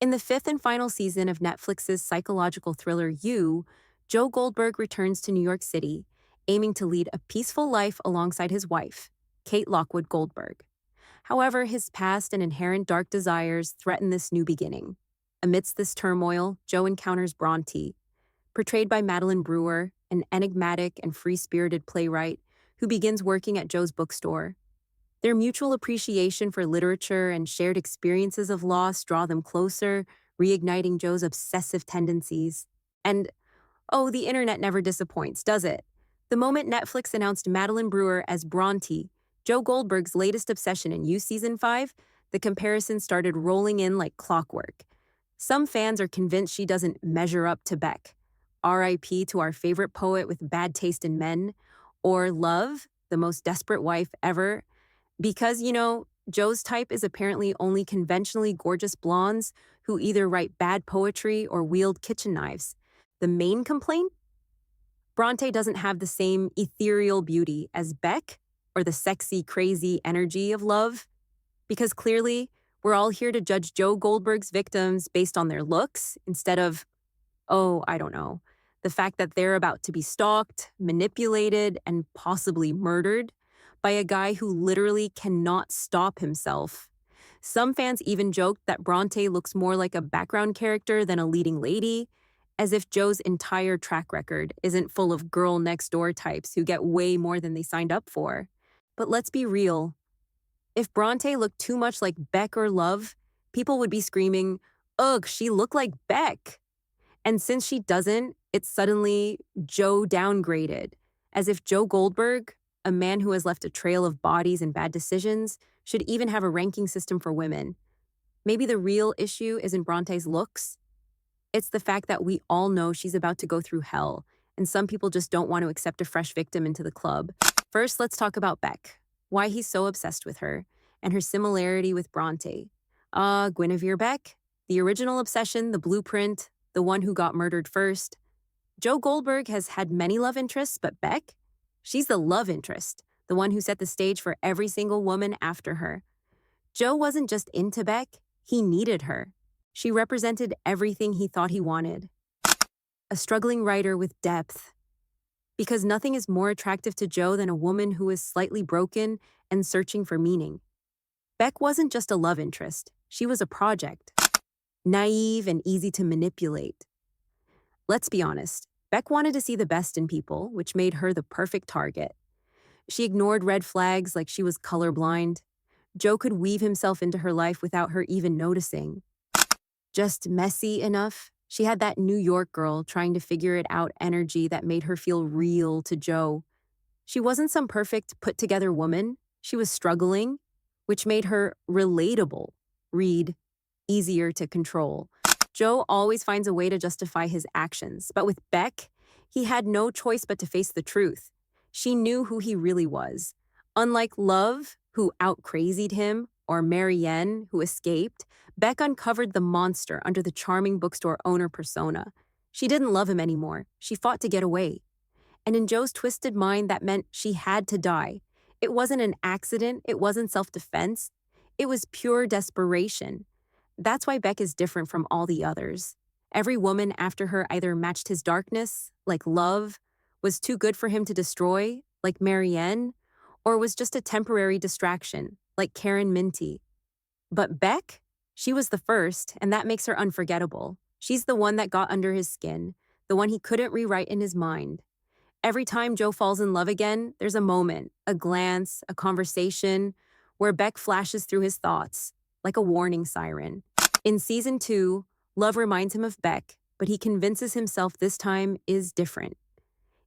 In the fifth and final season of Netflix's psychological thriller You, Joe Goldberg returns to New York City, aiming to lead a peaceful life alongside his wife, Kate Lockwood Goldberg. However, his past and inherent dark desires threaten this new beginning. Amidst this turmoil, Joe encounters Brontë, portrayed by Madeline Brewer, an enigmatic and free-spirited playwright who begins working at Joe's bookstore. Their mutual appreciation for literature and shared experiences of loss draw them closer, reigniting Joe's obsessive tendencies. And, oh, the internet never disappoints, does it? The moment Netflix announced Madeline Brewer as Brontë, Joe Goldberg's latest obsession in You Season 5, the comparison started rolling in like clockwork. Some fans are convinced she doesn't measure up to Beck. R.I.P. to our favorite poet with bad taste in men. Or Love, the most desperate wife ever. Because, Joe's type is apparently only conventionally gorgeous blondes who either write bad poetry or wield kitchen knives. The main complaint? Brontë doesn't have the same ethereal beauty as Beck or the sexy, crazy energy of Love. Because clearly, we're all here to judge Joe Goldberg's victims based on their looks instead of, I don't know, the fact that they're about to be stalked, manipulated, and possibly murdered by a guy who literally cannot stop himself. Some fans even joked that Brontë looks more like a background character than a leading lady, as if Joe's entire track record isn't full of girl next door types who get way more than they signed up for. But let's be real. If Brontë looked too much like Beck or Love, people would be screaming, "Ugh, she looked like Beck." And since she doesn't, it's suddenly Joe downgraded, as if Joe Goldberg, a man who has left a trail of bodies and bad decisions, should even have a ranking system for women. Maybe the real issue isn't Bronte's looks. It's the fact that we all know she's about to go through hell, and some people just don't want to accept a fresh victim into the club. First, let's talk about Beck, why he's so obsessed with her, and her similarity with Brontë. Guinevere Beck, the original obsession, the blueprint, the one who got murdered first. Joe Goldberg has had many love interests, but Beck? She's the love interest, the one who set the stage for every single woman after her. Joe wasn't just into Beck, he needed her. She represented everything he thought he wanted. A struggling writer with depth. Because nothing is more attractive to Joe than a woman who is slightly broken and searching for meaning. Beck wasn't just a love interest, she was a project. Naive and easy to manipulate. Let's be honest, Beck wanted to see the best in people, which made her the perfect target. She ignored red flags like she was colorblind. Joe could weave himself into her life without her even noticing. Just messy enough, she had that New York girl trying to figure it out energy that made her feel real to Joe. She wasn't some perfect, put-together woman. She was struggling, which made her relatable. Read, easier to control. Joe always finds a way to justify his actions, but with Beck, he had no choice but to face the truth. She knew who he really was. Unlike Love, who out-crazied him, or Marianne, who escaped, Beck uncovered the monster under the charming bookstore owner persona. She didn't love him anymore. She fought to get away. And in Joe's twisted mind, that meant she had to die. It wasn't an accident. It wasn't self-defense. It was pure desperation. That's why Beck is different from all the others. Every woman after her either matched his darkness, like Love, was too good for him to destroy, like Marianne, or was just a temporary distraction, like Karen Minty. But Beck? She was the first, and that makes her unforgettable. She's the one that got under his skin, the one he couldn't rewrite in his mind. Every time Joe falls in love again, there's a moment, a glance, a conversation, where Beck flashes through his thoughts, like a warning siren. In Season 2, Love reminds him of Beck, but he convinces himself this time is different.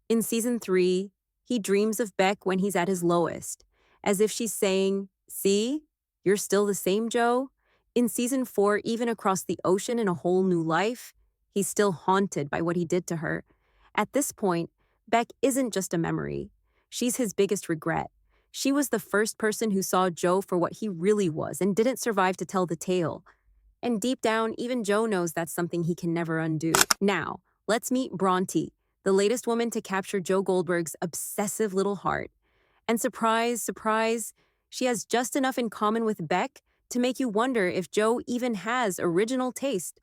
In Season 3, he dreams of Beck when he's at his lowest, as if she's saying, "See, you're still the same, Joe." In Season 4, even across the ocean in a whole new life, he's still haunted by what he did to her. At this point, Beck isn't just a memory. She's his biggest regret. She was the first person who saw Joe for what he really was and didn't survive to tell the tale. And deep down, even Joe knows that's something he can never undo. Now, let's meet Brontë, the latest woman to capture Joe Goldberg's obsessive little heart. And surprise, surprise, she has just enough in common with Beck to make you wonder if Joe even has original taste.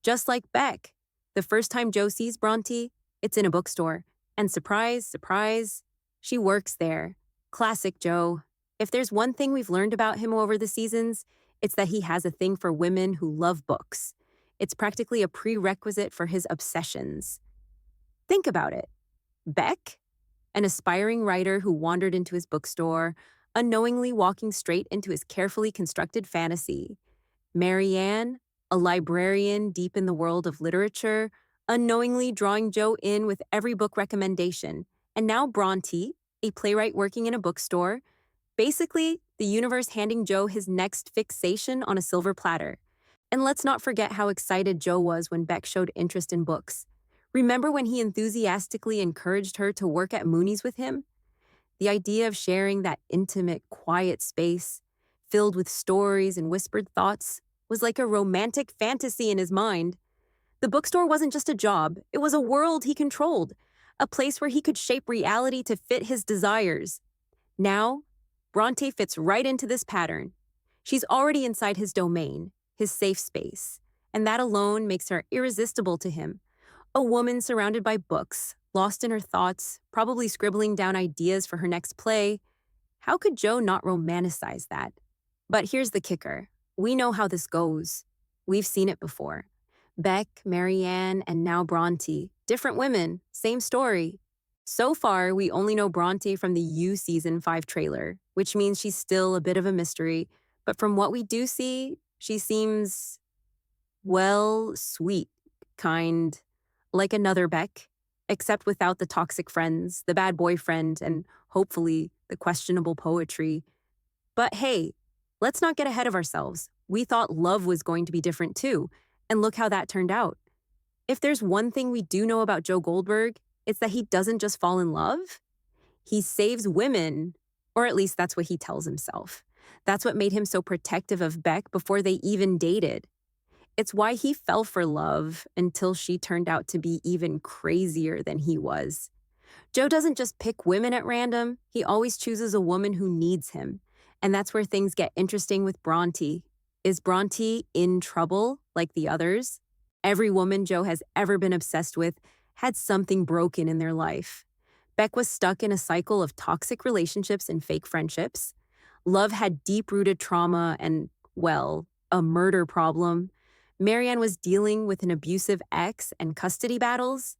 Just like Beck. The first time Joe sees Brontë, it's in a bookstore. And surprise, surprise, she works there. Classic Joe. If there's one thing we've learned about him over the seasons, it's that he has a thing for women who love books. It's practically a prerequisite for his obsessions. Think about it. Beck, an aspiring writer who wandered into his bookstore, unknowingly walking straight into his carefully constructed fantasy. Marianne, a librarian deep in the world of literature, unknowingly drawing Joe in with every book recommendation. And now Brontë, a playwright working in a bookstore, basically the universe handing Joe his next fixation on a silver platter. And let's not forget how excited Joe was when Beck showed interest in books. Remember when he enthusiastically encouraged her to work at Mooney's with him? The idea of sharing that intimate, quiet space, filled with stories and whispered thoughts, was like a romantic fantasy in his mind. The bookstore wasn't just a job, it was a world he controlled, a place where he could shape reality to fit his desires. Now, Brontë fits right into this pattern. She's already inside his domain, his safe space, and that alone makes her irresistible to him. A woman surrounded by books, lost in her thoughts, probably scribbling down ideas for her next play. How could Joe not romanticize that? But here's the kicker. We know how this goes. We've seen it before. Beck, Marianne, and now Brontë. Different women, same story. So far, we only know Brontë from the You Season 5 trailer, which means she's still a bit of a mystery. But from what we do see, she seems, well, sweet, kind, like another Beck, except without the toxic friends, the bad boyfriend, and hopefully the questionable poetry. But hey, let's not get ahead of ourselves. We thought love was going to be different too, and look how that turned out. If there's one thing we do know about Joe Goldberg, it's that he doesn't just fall in love. He saves women, or at least that's what he tells himself. That's what made him so protective of Beck before they even dated. It's why he fell for love until she turned out to be even crazier than he was. Joe doesn't just pick women at random, he always chooses a woman who needs him. And that's where things get interesting with Brontë. Is Brontë in trouble like the others? Every woman Joe has ever been obsessed with had something broken in their life. Beck was stuck in a cycle of toxic relationships and fake friendships. Love had deep-rooted trauma and, well, a murder problem. Marianne was dealing with an abusive ex and custody battles.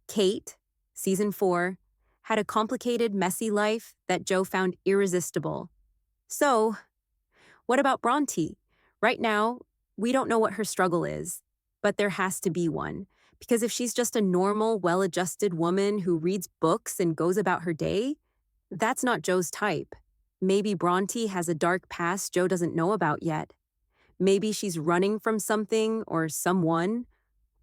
Kate, season 4, had a complicated, messy life that Joe found irresistible. So, what about Brontë? Right now, we don't know what her struggle is, but there has to be one. Because if she's just a normal, well-adjusted woman who reads books and goes about her day, that's not Joe's type. Maybe Brontë has a dark past Joe doesn't know about yet. Maybe she's running from something or someone.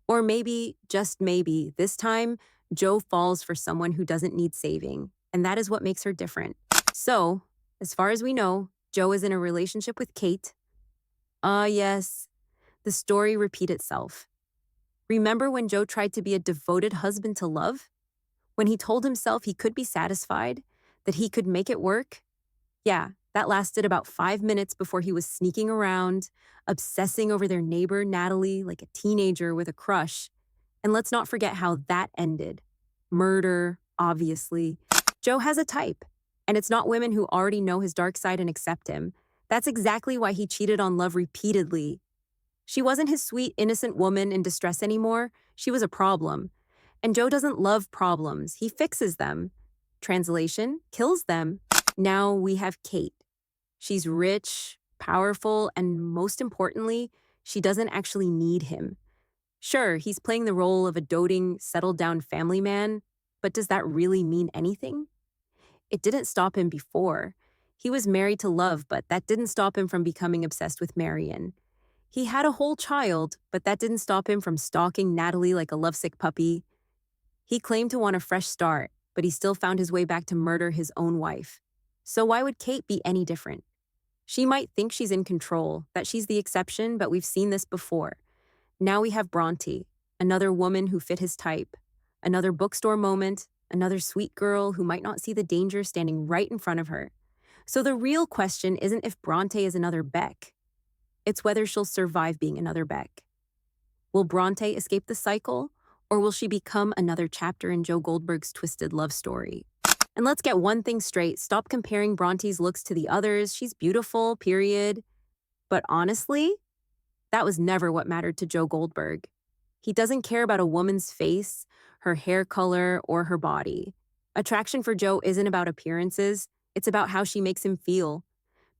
Or maybe, just maybe, this time, Joe falls for someone who doesn't need saving, and that is what makes her different. So, as far as we know, Joe is in a relationship with Kate. Yes, the story repeats itself. Remember when Joe tried to be a devoted husband to love? When he told himself he could be satisfied, that he could make it work? Yeah, that lasted about 5 minutes before he was sneaking around, obsessing over their neighbor, Natalie, like a teenager with a crush. And let's not forget how that ended. Murder, obviously. Joe has a type, and it's not women who already know his dark side and accept him. That's exactly why he cheated on love repeatedly. She wasn't his sweet, innocent woman in distress anymore. She was a problem. And Joe doesn't love problems. He fixes them. Translation, kills them. Now we have Kate. She's rich, powerful, and most importantly, she doesn't actually need him. Sure, he's playing the role of a doting, settled-down family man, but does that really mean anything? It didn't stop him before. He was married to love, but that didn't stop him from becoming obsessed with Marianne. He had a whole child, but that didn't stop him from stalking Natalie like a lovesick puppy. He claimed to want a fresh start, but he still found his way back to murder his own wife. So why would Kate be any different? She might think she's in control, that she's the exception, but we've seen this before. Now we have Brontë, another woman who fit his type, another bookstore moment, another sweet girl who might not see the danger standing right in front of her. So the real question isn't if Brontë is another Beck. It's whether she'll survive being another Beck. Will Brontë escape the cycle, or will she become another chapter in Joe Goldberg's twisted love story? And let's get one thing straight, stop comparing Bronte's looks to the others. She's beautiful, period. But honestly, that was never what mattered to Joe Goldberg. He doesn't care about a woman's face, her hair color, or her body. Attraction for Joe isn't about appearances, it's about how she makes him feel.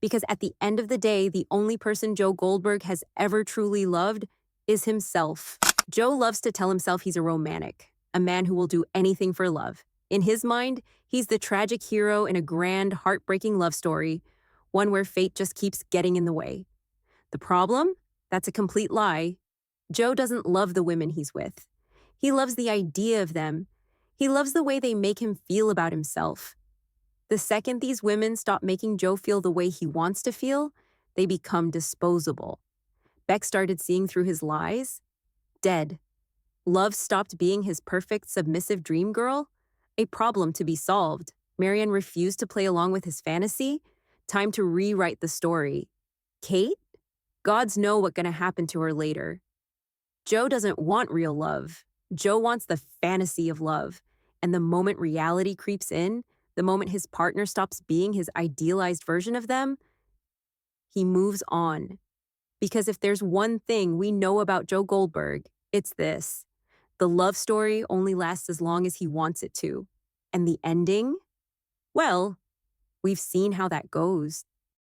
Because at the end of the day, the only person Joe Goldberg has ever truly loved is himself. Joe loves to tell himself he's a romantic, a man who will do anything for love. In his mind, he's the tragic hero in a grand, heartbreaking love story, one where fate just keeps getting in the way. The problem? That's a complete lie. Joe doesn't love the women he's with. He loves the idea of them. He loves the way they make him feel about himself. The second these women stop making Joe feel the way he wants to feel, they become disposable. Beck started seeing through his lies. Dead. Love stopped being his perfect, submissive dream girl. A problem to be solved. Marianne refused to play along with his fantasy. Time to rewrite the story. Kate? Gods know what's gonna happen to her later. Joe doesn't want real love. Joe wants the fantasy of love. And the moment reality creeps in, the moment his partner stops being his idealized version of them, he moves on. Because if there's one thing we know about Joe Goldberg, it's this. The love story only lasts as long as he wants it to. And the ending? Well, we've seen how that goes.